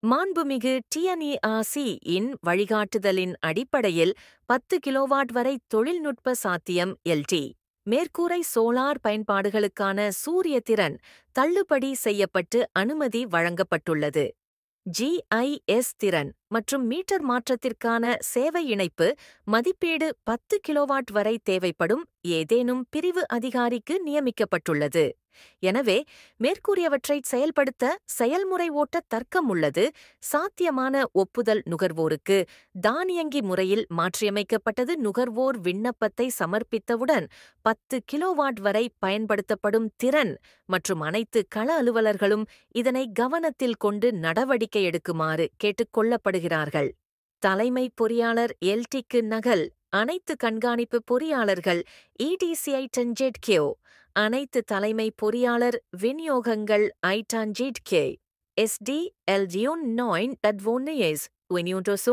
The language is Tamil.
மாண்புமிகு TNERC இன் வழிகாட்டுதலின் அடிப்படையில் 10 கிலோவாட் வரை தொழில்நுட்ப சாத்தியம் LT. மேற்கூரை சோலார் பயன்பாடுகளுக்கான சூரிய திறன் தள்ளுபடி செய்யப்பட்டு அனுமதி வழங்கப்பட்டுள்ளது. GIS திறன் மற்றும் மீட்டர் மாற்றத்திற்கான சேவை இணைப்பு மதிப்பீடு 10 கிலோவாட் வரை தேவைப்படும் ஏதேனும் பிரிவு அதிகாரிக்கு நியமிக்கப்பட்டுள்ளது. எனவே மேற்கூறியவற்றை செயல்படுத்த செயல்முறை ஓட்ட தர்க்கம் உள்ளது. சாத்தியமான ஒப்புதல் நுகர்வோருக்கு தானியங்கி முறையில் மாற்றியமைக்கப்பட்டது. நுகர்வோர் விண்ணப்பத்தை சமர்ப்பித்தவுடன் 10 கிலோவாட் வரை பயன்படுத்தப்படும் திறன் மற்றும் அனைத்து கள அலுவலர்களும் இதனை கவனத்தில் கொண்டு நடவடிக்கை எடுக்குமாறு கேட்டுக்கொள்ளப்படுகிறார்கள். தலைமை பொறியாளர் LTக்கு நகல். அனைத்து கண்காணிப்பு பொறியாளர்கள் EDCI TANGEDCO. அனைத்து தலைமை பொறியாளர் விநியோகங்கள் ITANGEDCO. SD LDUN 9 Tadvonies, Windows